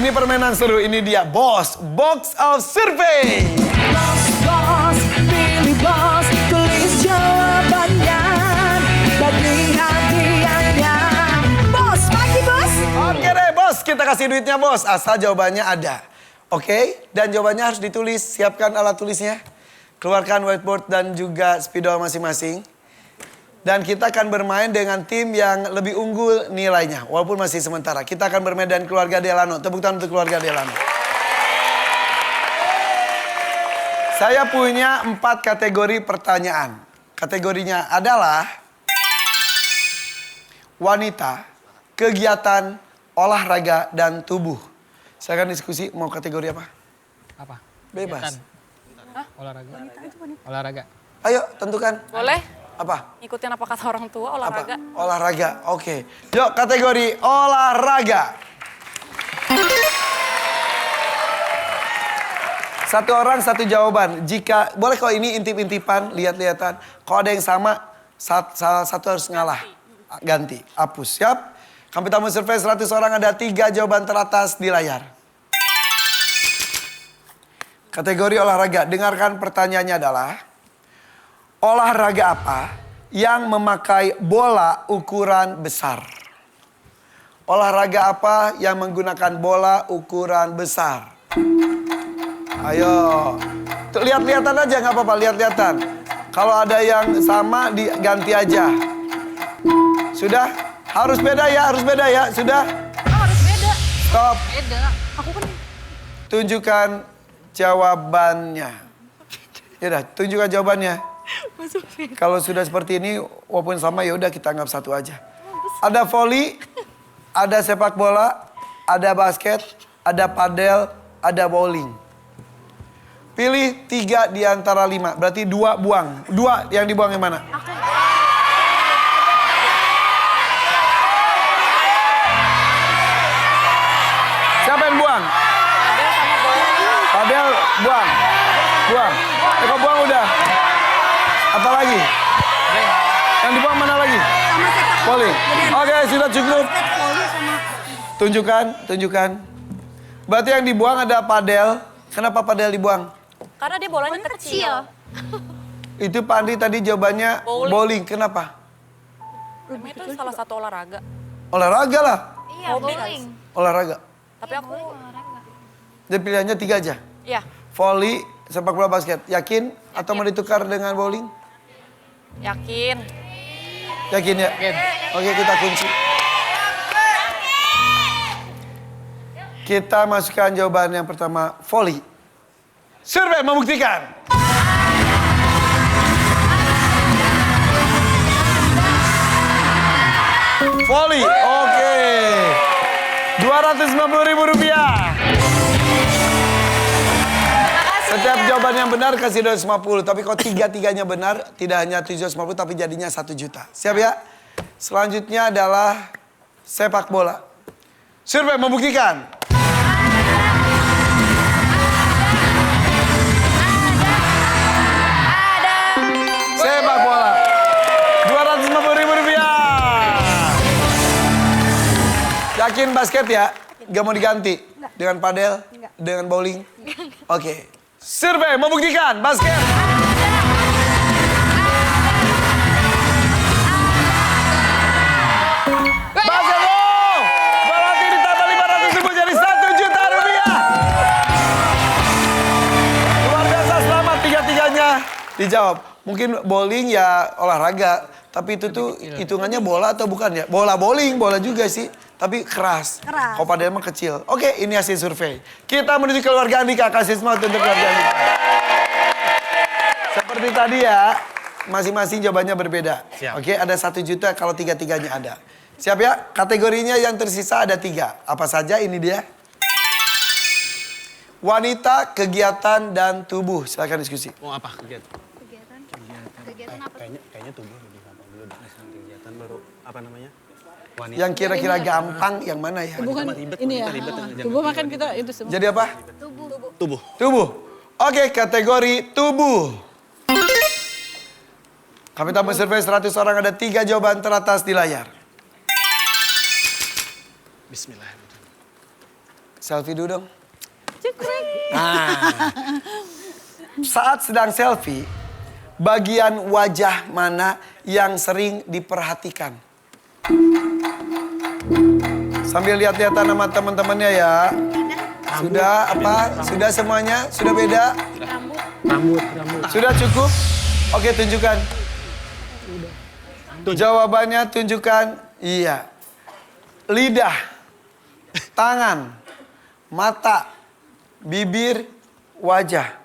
ini permainan seru. Ini dia Boss Box of Survey. Bos, pilih bos, tulis jawabannya, bagi hadiahnya. Bos, pagi bos. Oke deh bos, kita kasih duitnya bos. Asal jawabannya ada. Oke, dan jawabannya harus ditulis. Siapkan alat tulisnya. Keluarkan whiteboard dan juga spidol masing-masing. Dan kita akan bermain dengan tim yang lebih unggul nilainya. Walaupun masih sementara. Kita akan bermain dengan keluarga Delano. Tepuk tangan untuk keluarga Delano. Saya punya 4 kategori pertanyaan. Kategorinya adalah wanita, kegiatan, olahraga, dan tubuh. Saya akan diskusi mau kategori apa? Apa? Bebas. Olahraga. Olahraga. Ayo tentukan. Boleh? Apa? Ngikutin apa kata orang tua, olahraga. Apa? Olahraga, oke. Yuk kategori olahraga. Satu orang satu jawaban. Jika boleh kalau ini intip-intipan, lihat-lihatan. Kalau ada yang sama, salah satu harus ngalah. Ganti, hapus. Siap? Kami tamu survei 100 orang, ada 3 jawaban teratas di layar. Kategori olahraga. Dengarkan pertanyaannya adalah, olahraga apa yang memakai bola ukuran besar? Olahraga apa yang menggunakan bola ukuran besar? Ayo, lihat-lihatan aja nggak apa-apa, lihat-lihatan. Kalau ada yang sama diganti aja. Sudah? Harus beda ya, sudah? Harus beda. Stop. Beda. Aku kan Tunjukkan jawabannya. Yaudah, tunjukkan jawabannya. Kalau sudah seperti ini, walaupun sama ya udah kita anggap satu aja. Ada voli, ada sepak bola, ada basket, ada padel, ada bowling. Pilih 3 di antara 5, berarti 2 buang. 2 yang dibuang yang mana? Siapa yang buang? Padel buang. Buang. Kok buang udah? Apa lagi? Yang dibuang mana lagi? Bowling. Oke, sudah cukup. Tunjukkan. Berarti yang dibuang ada padel. Kenapa padel dibuang? karena dia bolanya kecil. Itu Pak Andi tadi jawabannya bowling. Kenapa? Emang itu salah satu olahraga. Olahraga lah. Iya, bowling. Olahraga. Tapi aku Jadi pilihannya 3 aja. ya Voli, sepak bola, basket. Yakin? Atau mau ditukar dengan bowling? yakin. Yakin ya? Yakin. Oke, kita kunci. Kita masukkan jawaban yang pertama, voli. Survei membuktikan. Voli, oke. Rp250.000. Setiap jawaban yang benar kasih 250. Tapi kalau 3-3-nya benar, tidak hanya 750 tapi jadinya 1 juta. Siap ya? Selanjutnya adalah sepak bola. Survei membuktikan. Sepak bola. Rp250.000. Yakin basket ya? Gak mau diganti? Dengan padel? Dengan bowling? Oke. Survei membuktikan basket. Basket loh. Berarti ditambah 500.000 jadi 1 juta rupiah. Luar biasa, selamat 3-3-nya dijawab. Mungkin bowling ya olahraga, tapi itu tuh hitungannya bola atau bukan ya? Bola bowling, bola juga sih. Tapi keras. Kalau padel emang kecil. Oke, ini hasil survei. Kita menuju keluarga Andika. Kasih semangat untuk keluarga Andika. Seperti tadi ya, masing-masing jawabannya berbeda. Siap. Oke, ada 1 juta kalau 3-3-nya ada. Siap ya? Kategorinya yang tersisa ada 3. Apa saja ini dia? Wanita, kegiatan, dan tubuh. Silakan diskusi. Mau apa kegiatan? Kegiatan apa? Kayaknya tubuh lebih gampang dulu. Kegiatan baru apa namanya? Wanita. Yang kira-kira gampang yang mana ya? Bukan ini ya. Tubuh makan kita itu semua. Jadi apa? Tubuh. Tubuh. Oke, kategori tubuh. Kami tamu survei 100 orang, ada 3 jawaban teratas di layar. Bismillahirrahmanirrahim. Selfie dulu dong. Nah. Saat sedang selfie, bagian wajah mana yang sering diperhatikan? Sambil lihat-lihatan sama teman-temannya ya. Sudah apa? Sudah semuanya? Sudah beda? Rambut. Sudah cukup? Oke, tunjukkan. Jawabannya tunjukkan. Iya. Lidah, tangan, mata, bibir, wajah.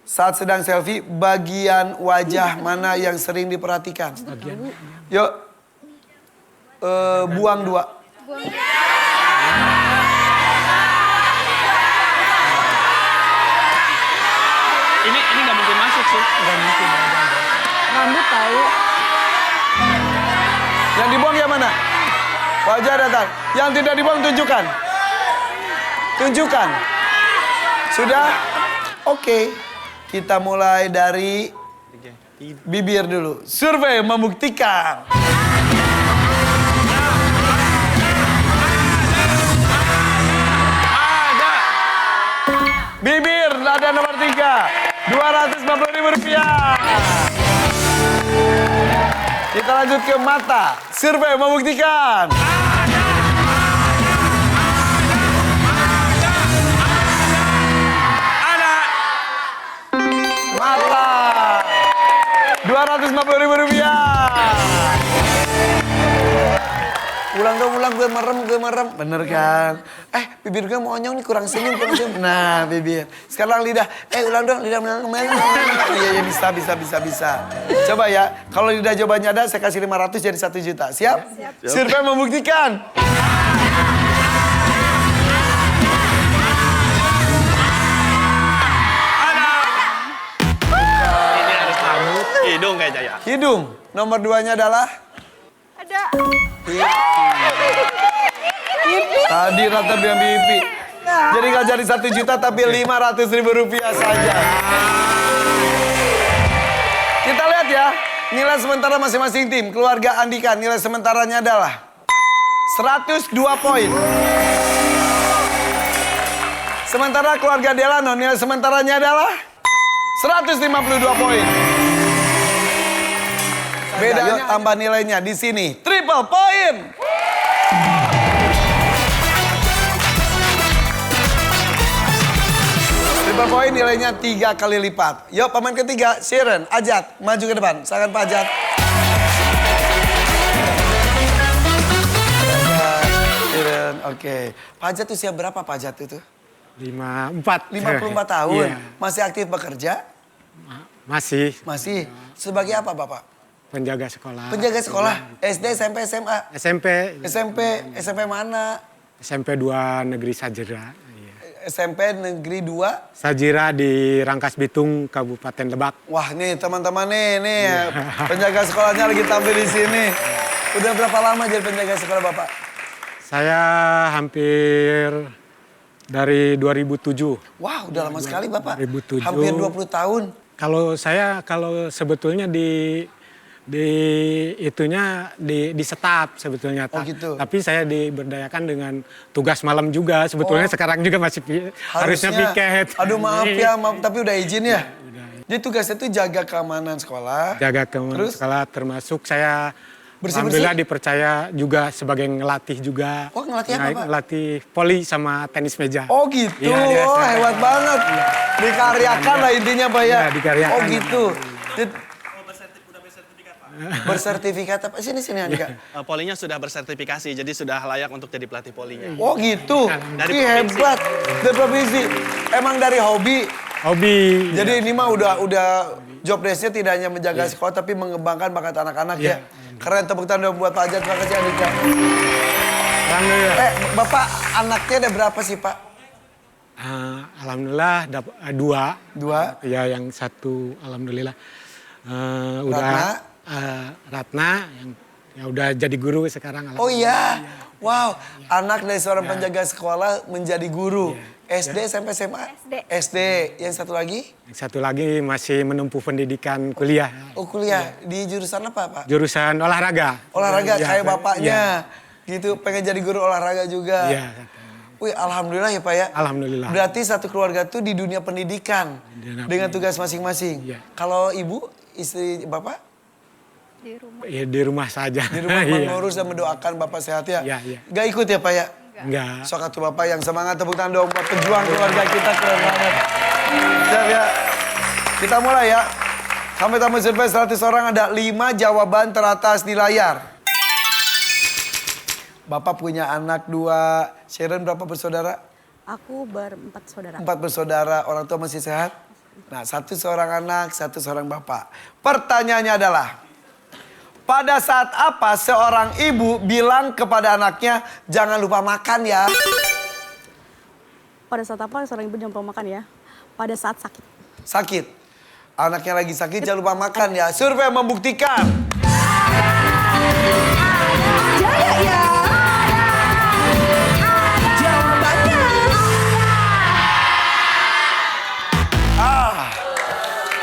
Saat sedang selfie, bagian wajah mana yang sering diperhatikan? Yuk. Buang 2. Ini nggak mungkin masuk sih. Nggak mungkin. Rambut tahu. Yang dibuang yang mana? Wajah datang. Yang tidak dibuang tunjukkan. Tunjukkan. Sudah? Oke. Kita mulai dari bibir dulu. Survei membuktikan. Ada. Bibir ada nomor 3. Rp250.000. Kita lanjut ke mata. Survei membuktikan. Ada. Mata. Rp250.000. Ulang dong, ulang. Gue merem. Bener kan? Bibir gue monyong nih, kurang senyum. Nah, bibir. Sekarang lidah. Ulang dong, lidah. Iya, bisa. Coba ya, kalau lidah jawabannya ada, saya kasih 500 jadi 1 juta. Siap? Survei membuktikan. Ini harus rambut. Hidung kayaknya ya. Hidung. Nomor 2-nya adalah? Ada. Tadi Rata bilang pipi. Jadi nggak jadi 1 juta tapi Rp500.000 saja. Kita lihat ya, nilai sementara masing-masing tim. Keluarga Andika nilai sementaranya adalah 102 poin. Sementara keluarga Delano nilai sementaranya adalah 152 poin. Bedanya tambah nilainya di sini. Triple poin. Triple poin nilainya 3 kali lipat. Yuk pemain ketiga, Sharon, Ajat, maju ke depan. Silakan Pak Ajat. Sharon, oke. Pak Ajat usia berapa Pak Ajat itu? 54. 54 tahun. Iya. Masih aktif bekerja? Masih. Masih. Sebagai apa Bapak? Penjaga sekolah. Penjaga sekolah? SD, SMP, SMA? SMP mana? SMP 2 Negeri Sajira. Iya. SMP Negeri 2? Sajira di Rangkas Bitung, Kabupaten Lebak. Wah nih teman-teman nih penjaga sekolahnya lagi tampil di sini. Udah berapa lama jadi penjaga sekolah Bapak? Saya hampir dari 2007. Wah udah lama sekali Bapak. 2007. Hampir 20 tahun. Kalau sebetulnya di setap sebetulnya. Oh gitu. Tapi saya diberdayakan dengan tugas malam juga. Sebetulnya sekarang juga masih harusnya piket. Aduh maaf ya, tapi udah izin ya? Jadi tugasnya itu jaga keamanan sekolah. Jaga keamanan sekolah, termasuk saya Bersih-bersih? alhamdulillah dipercaya juga sebagai ngelatih juga. Oh ngelatih apa Pak? Ngelatih voli sama tenis meja. Oh gitu, Iya, oh hebat banget. Dikaryakan lah intinya Pak ya? Iya, dikaryakan. Oh gitu. Bersertifikat apa? Sini Andika. Polinya sudah bersertifikasi, jadi sudah layak untuk jadi pelatih polinya. Oh gitu. Dari Ih, provinsi. hebat. Dari provinsi. Emang dari hobi. Hobi. Jadi ini mah udah job desk-nya tidak hanya menjaga sekolah tapi mengembangkan bakat anak-anak ya. Keren, tepuk tangan buat Pak Ajat. Terima kasih Andika. Alhamdulillah. Bapak anaknya ada berapa sih Pak? Alhamdulillah dapat 2. 2. Ya yang satu alhamdulillah Ratna? Ratna yang ya udah jadi guru sekarang. Oh iya. Wow, anak dari seorang penjaga sekolah menjadi guru. SD, SMP, SMA? SD. Yang satu lagi? Yang satu lagi masih menempuh pendidikan kuliah. Oh kuliah. Di jurusan apa Pak? Jurusan olahraga. Olahraga Ya, kayak bapaknya. ya. Gitu, pengen jadi guru olahraga juga. Iya. Wih, alhamdulillah ya Pak ya. Alhamdulillah. Berarti satu keluarga tuh di dunia pendidikan. Dunia Dengan pendidikan. tugas masing-masing. Iya. Kalau ibu, istri bapak? Di rumah. Ya, di rumah saja. Di rumah Iya. mengurus dan mendoakan bapak sehat ya? Iya, iya. Gak ikut ya Pak ya? Enggak. Sok atuh bapak yang semangat, tepuk tangan dong buat pejuang keluarga kita, keren banget. Siap ya? Kita mulai ya. Sampai tamu survei 100 orang ada 5 jawaban teratas di layar. Bapak punya anak 2, Sharon berapa bersaudara? Aku berempat saudara. 4 bersaudara, orang tua masih sehat? Nah, 1 seorang anak, 1 seorang bapak. Pertanyaannya adalah, pada saat apa seorang ibu bilang kepada anaknya, jangan lupa makan ya? Pada saat apa seorang ibu jangan lupa makan ya? Pada saat sakit. Sakit. Anaknya lagi sakit, jangan lupa makan ya. Survei membuktikan. Jaya ya. Jawabannya.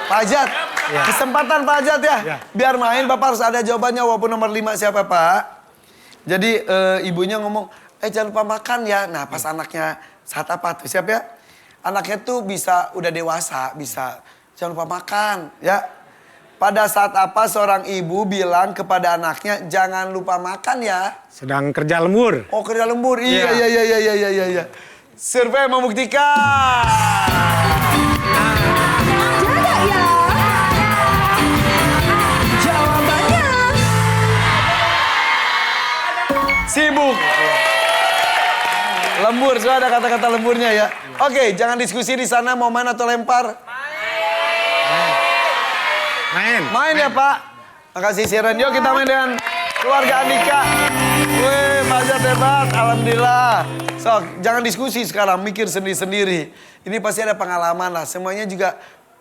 Pak Ajat, kesempatan Pak Ajat ya. Ya. Biar main, Bapak harus ada jawabannya walaupun nomor 5 siapa Pak. Jadi ibunya ngomong, jangan lupa makan ya. Nah pas anaknya saat apa tuh, siap ya? Anaknya tuh bisa udah dewasa, bisa jangan lupa makan ya. Pada saat apa seorang ibu bilang kepada anaknya, jangan lupa makan ya? Sedang kerja lembur. Oh kerja lembur, iya Iya. iya. Survei membuktikan. Jaya ya. Jawabannya. Sibuk. Lembur, sudah ada kata-kata lemburnya ya. Oke, jangan diskusi di sana, mau main atau lempar? Main. Main ya Pak. Makasih Sharon. Yuk kita main dengan keluarga Andika. Wih, Pak Ajat hebat, alhamdulillah. Sok, jangan diskusi sekarang, mikir sendiri-sendiri. Ini pasti ada pengalaman lah, semuanya juga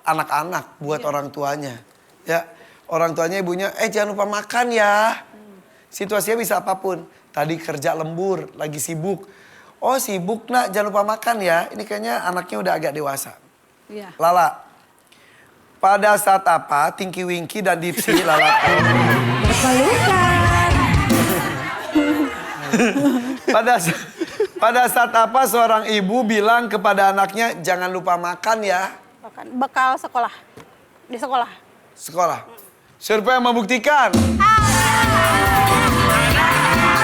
anak-anak buat orang tuanya. Ya, orang tuanya ibunya, jangan lupa makan ya. Situasinya bisa apapun. Tadi kerja lembur, lagi sibuk. Oh sibuk nak, jangan lupa makan ya. Ini kayaknya anaknya udah agak dewasa. Iya. Lala, pada saat apa Tinky Winky dan Dipsy Lala? Pelukan. pada saat apa seorang ibu bilang kepada anaknya jangan lupa makan ya? Bekal sekolah. Di sekolah. Sekolah. Survei membuktikan.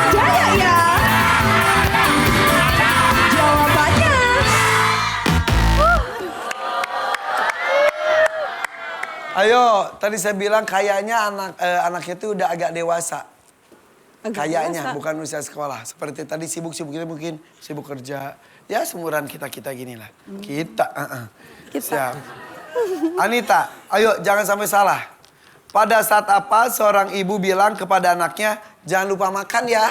Jaya ya. Jawabannya. Ayo, tadi saya bilang kayaknya anaknya itu udah agak dewasa. Kayaknya, bukan usia sekolah. Seperti tadi sibuk-sibuk ini mungkin sibuk kerja. Ya seumuran kita gini lah. Kita. Siap. Anita, ayo jangan sampai salah. Pada saat apa seorang ibu bilang kepada anaknya, jangan lupa makan ya?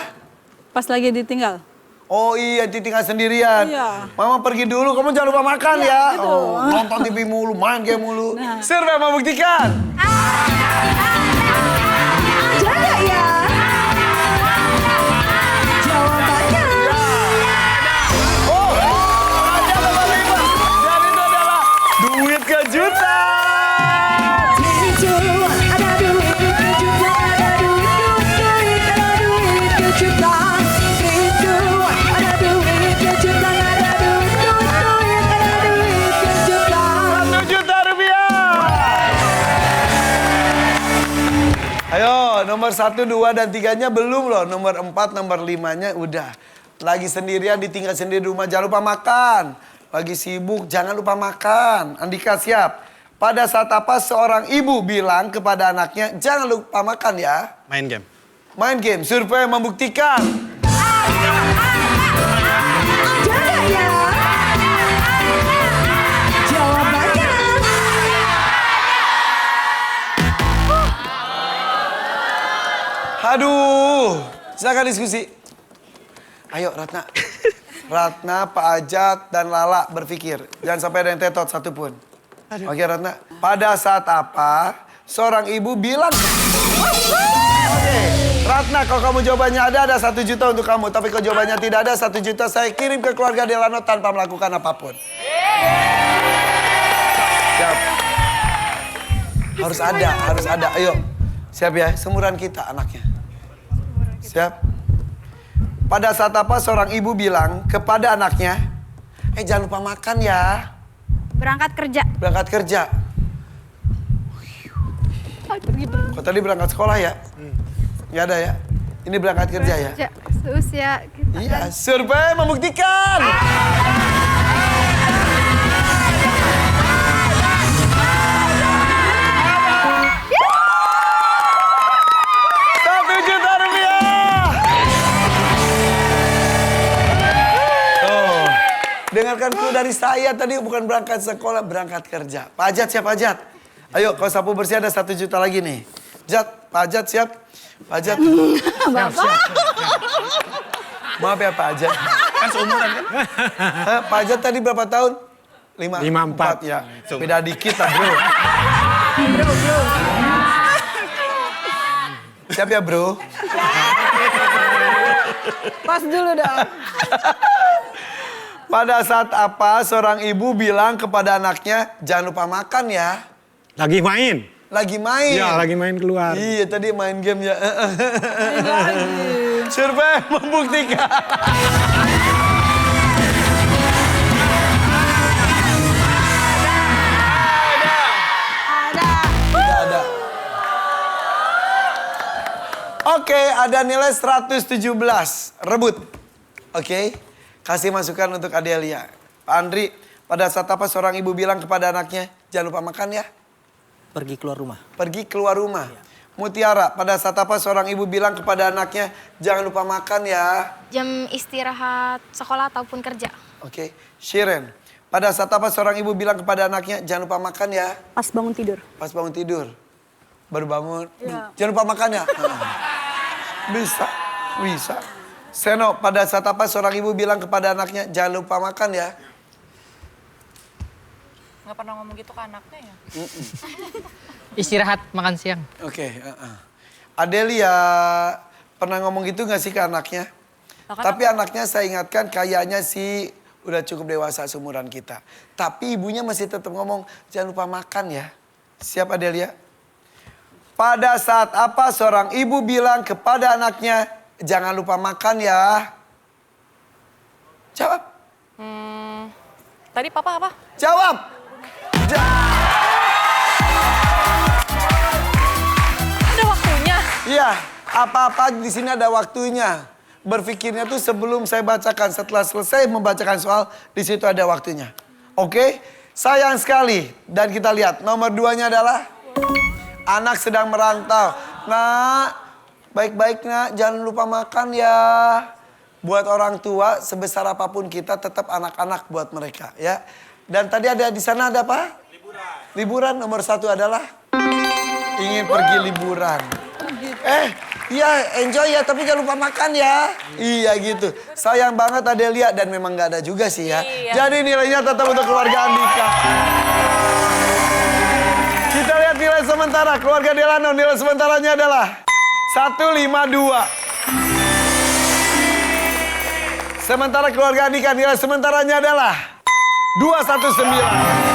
Pas lagi ditinggal. Oh iya, ditinggal sendirian. Iya. Mama pergi dulu, kamu jangan lupa makan ya. gitu. Oh, nonton TV mulu, main game mulu. Survei membuktikan. Jaya ya. Jawabannya. Oh, ada nomor 5. Dan itu adalah duit kejutan. Itu ada duit kejutan, ada duit kejutan. Itu ada duit kejutan, ada duit kejutan. 1 juta rupiah. Ayo, nomor 1, 2, dan 3-nya belum loh. Nomor 4, nomor 5-nya udah. Lagi sendirian, ditinggal sendiri di rumah, jangan lupa makan. Lagi sibuk, jangan lupa makan. Andika siap. Pada saat apa seorang ibu bilang kepada anaknya, jangan lupa makan ya? Main game. Main game, survei membuktikan. Jaya ya. Jawabannya. Aduh, silakan diskusi. Ayo Ratna. Ratna, Pak Ajat, dan Lala berpikir. Jangan sampai ada yang tetot satupun. Oke Ratna. Pada saat apa seorang ibu bilang... Oke, Ratna kalau kamu jawabannya ada 1 juta untuk kamu. Tapi kalau jawabannya tidak ada 1 juta saya kirim ke keluarga Delano tanpa melakukan apapun. Siap. Harus ada. Ayo. Siap ya, seumuran kita anaknya. Siap. Pada saat apa seorang ibu bilang kepada anaknya, jangan lupa makan ya. Berangkat kerja. Berangkat kerja. Kok tadi berangkat sekolah ya? Nggak ada ya? Ini berangkat kerja ya? Kerja seusia kita. Iya, survei membuktikan. Rp1.000.000. Tuh, dengarkan clue dari saya tadi, bukan berangkat sekolah, berangkat kerja. Pak Ajat siap, Pak Ajat? Ayo, kalau sapu bersih ada 1 juta lagi nih. Jat, Pak Ajat siap? Pak Ajat. Maaf ya Pak Ajat. Kan seumuran kan? Hah, Pak Ajat tadi berapa tahun? 54. Ya. Beda dikit lah bro. Siap ya bro? Pas dulu dong. Pada saat apa seorang ibu bilang kepada anaknya, jangan lupa makan ya. Lagi main. Lagi main. Iya, lagi main keluar. Iya tadi main game ya. Survei membuktikan. Ada. Oke, ada nilai 117. Rebut. Oke. Kasih masukan untuk Adelia. Pak Andri, pada saat apa seorang ibu bilang kepada anaknya, jangan lupa makan ya. Pergi keluar rumah. Pergi keluar rumah. Mutiara, pada saat apa seorang ibu bilang kepada anaknya, jangan lupa makan ya. Jam istirahat sekolah ataupun kerja. Oke. Shiren, pada saat apa seorang ibu bilang kepada anaknya, jangan lupa makan ya. Pas bangun tidur. Pas bangun tidur. Baru bangun. Iya. Jangan lupa makan ya. Bisa. Seno, pada saat apa seorang ibu bilang kepada anaknya, jangan lupa makan ya. Nggak pernah ngomong gitu ke anaknya ya? Istirahat makan siang. Oke. Adelia, pernah ngomong gitu gak sih ke anaknya? Tapi anaknya saya ingatkan kayaknya sih udah cukup dewasa seumuran kita. Tapi ibunya masih tetap ngomong, jangan lupa makan ya. Siap Adelia? Pada saat apa seorang ibu bilang kepada anaknya, jangan lupa makan ya. Jawab. Tadi papa apa? Jawab. Ada waktunya. Iya, apa-apa di sini ada waktunya. Berpikirnya tuh sebelum saya bacakan, setelah selesai membacakan soal, di situ ada waktunya. Oke? Sayang sekali. Dan kita lihat nomor 2-nya adalah anak sedang merantau. Nak, baik-baik nak, jangan lupa makan ya. Buat orang tua, sebesar apapun kita tetap anak-anak buat mereka ya. Dan tadi ada di sana ada apa? Liburan nomor 1 adalah ingin pergi liburan. Iya enjoy ya tapi jangan lupa makan ya. Iya gitu. Sayang banget Adelia dan memang nggak ada juga sih ya. Iya. Jadi nilainya tetap untuk keluarga Andika. Kita lihat nilai sementara keluarga Delano. Nilai sementaranya adalah 152. Sementara keluarga Andika nilai sementaranya adalah 219.